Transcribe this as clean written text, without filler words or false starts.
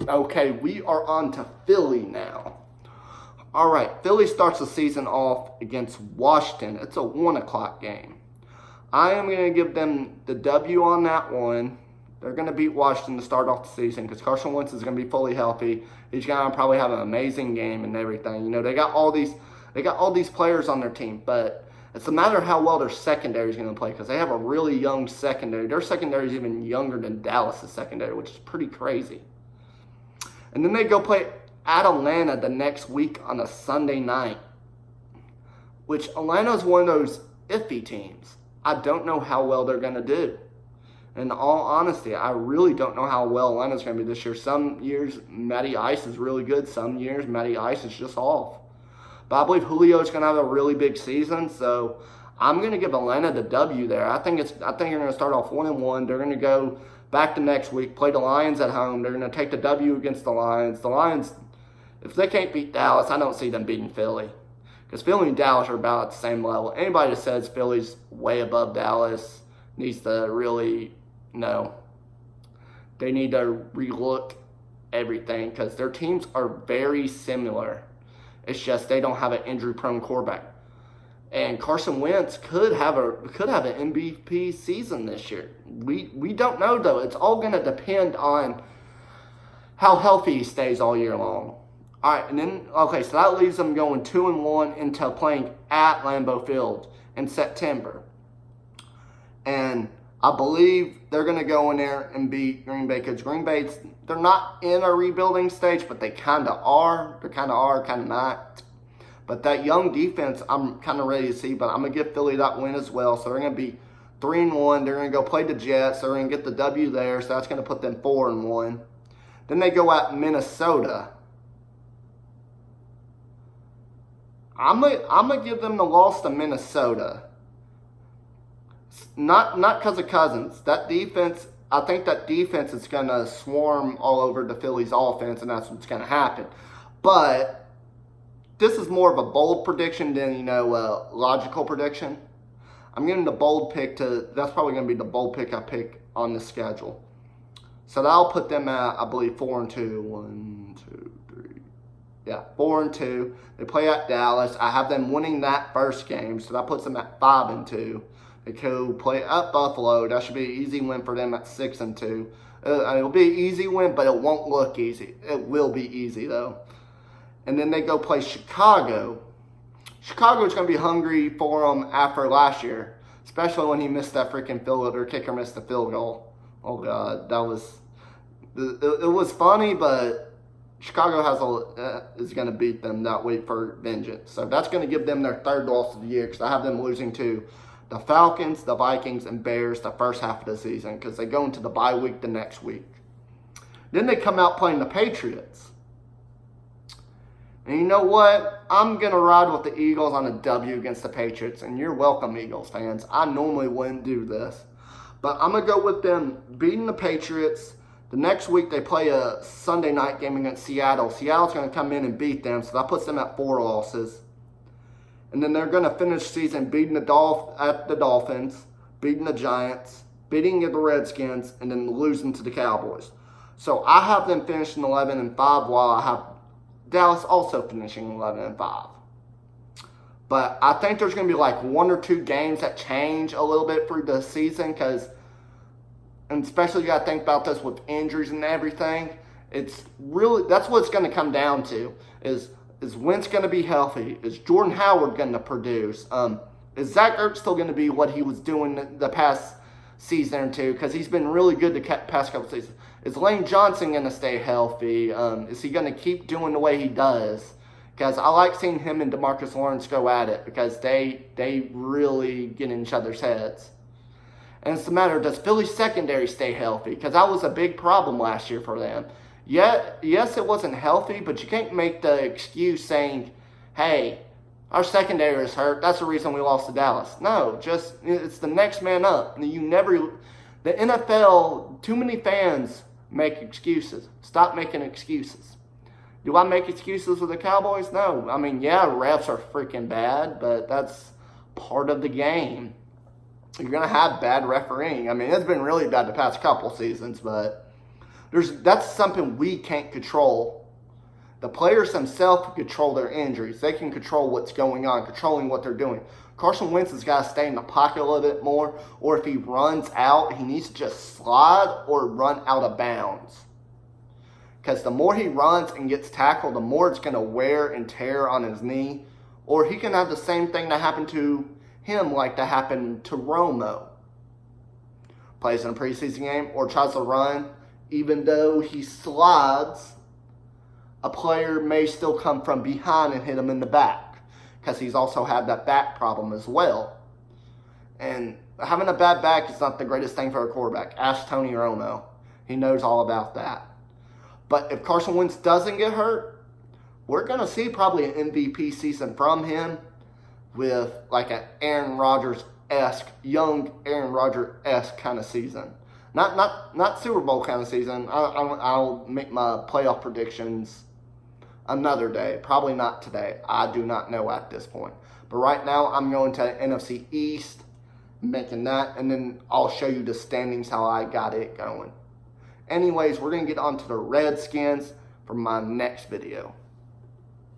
Okay, we are on to Philly now. All right, Philly starts the season off against Washington. It's a 1 o'clock game. I am going to give them the W on that one. They're going to beat Washington to start off the season because Carson Wentz is going to be fully healthy. He's going to probably have an amazing game and everything. You know, they got all these players on their team, but it's a matter of how well their secondary is going to play because they have a really young secondary. Their secondary is even younger than Dallas' secondary, which is pretty crazy. And then they go play at Atlanta the next week on a Sunday night, which Atlanta is one of those iffy teams. I don't know how well they're going to do. In all honesty, I really don't know how well Atlanta's going to be this year. Some years, Matty Ice is really good. Some years, Matty Ice is just off. But I believe Julio's going to have a really big season, so I'm going to give Atlanta the W there. I think they're going to start off 1-1. They're going to go back to next week, play the Lions at home. They're going to take the W against the Lions. The Lions, if they can't beat Dallas, I don't see them beating Philly. Because Philly and Dallas are about at the same level. Anybody that says Philly's way above Dallas needs to really know. They need to relook everything because their teams are very similar. It's just they don't have an injury-prone quarterback. And Carson Wentz could have an MVP season this year. We don't know, though. It's all going to depend on how healthy he stays all year long. All right, and then, okay, so that leaves them going 2-1 into playing at Lambeau Field in September. And I believe they're going to go in there and beat Green Bay because Green Bay, they're not in a rebuilding stage, but they kind of are. They kind of not. But that young defense, I'm kind of ready to see, but I'm going to give Philly that win as well. So they're going to be 3-1. They're going to go play the Jets. They're going to get the W there, so that's going to put them 4-1. Then they go at Minnesota. I'm gonna give them the loss to Minnesota. Not because of Cousins. That defense, I think that defense is gonna swarm all over the Phillies offense, and that's what's gonna happen. But this is more of a bold prediction than a logical prediction. I'm giving the bold pick to. That's probably gonna be the bold pick I pick on the schedule. So that'll put them at, I believe, 4-2. 1, 2, 3. Yeah, 4-2. They play at Dallas. I have them winning that first game, so that puts them at 5-2. They go play at Buffalo. That should be an easy win for them at 6-2. It'll be an easy win, but it won't look easy. It will be easy, though. And then they go play Chicago. Chicago's going to be hungry for them after last year, especially when he missed that freaking field, or kicker missed the field goal. Oh, God, it was funny, but Chicago is going to beat them that week for vengeance. So that's going to give them their third loss of the year because I have them losing to the Falcons, the Vikings, and Bears the first half of the season because they go into the bye week the next week. Then they come out playing the Patriots. And you know what? I'm going to ride with the Eagles on a W against the Patriots. And you're welcome, Eagles fans. I normally wouldn't do this. But I'm going to go with them beating the Patriots. The next week, they play a Sunday night game against Seattle. Seattle's going to come in and beat them, so that puts them at 4 losses. And then they're going to finish the season beating the Dolphins, beating the Giants, beating the Redskins, and then losing to the Cowboys. So I have them finishing 11-5, while I have Dallas also finishing 11-5. But I think there's going to be like 1 or 2 games that change a little bit through the season because, and especially you got to think about this with injuries and everything. It's really, that's what it's going to come down to is Wentz going to be healthy? Is Jordan Howard going to produce? Is Zach Ertz still going to be what he was doing the past season or two? Because he's been really good the past couple seasons. Is Lane Johnson going to stay healthy? Is he going to keep doing the way he does? Because I like seeing him and DeMarcus Lawrence go at it because they really get in each other's heads. And it's the matter, does Philly's secondary stay healthy? Because that was a big problem last year for them. Yes, it wasn't healthy, but you can't make the excuse saying, hey, our secondary is hurt. That's the reason we lost to Dallas. No, just it's the next man up. The NFL, too many fans make excuses. Stop making excuses. Do I make excuses with the Cowboys? No. I mean, yeah, refs are freaking bad, but that's part of the game. You're going to have bad refereeing. I mean, it's been really bad the past couple seasons, but That's something we can't control. The players themselves can control their injuries. They can control what's going on, controlling what they're doing. Carson Wentz has got to stay in the pocket a little bit more, or if he runs out, he needs to just slide or run out of bounds. Because the more he runs and gets tackled, the more it's going to wear and tear on his knee. Or he can have the same thing that happened to him like that happened to Romo. Plays in a preseason game or tries to run, even though he slides, a player may still come from behind and hit him in the back. Because he's also had that back problem as well. And having a bad back is not the greatest thing for a quarterback. Ask Tony Romo. He knows all about that. But if Carson Wentz doesn't get hurt, we're going to see probably an MVP season from him with like an Aaron Rodgers-esque, young Aaron Rodgers-esque kind of season. Not Super Bowl kind of season. I'll make my playoff predictions another day. Probably not today. I do not know at this point. But right now, I'm going to NFC East, making that, and then I'll show you the standings, how I got it going. Anyways, we're going to get on to the Redskins for my next video.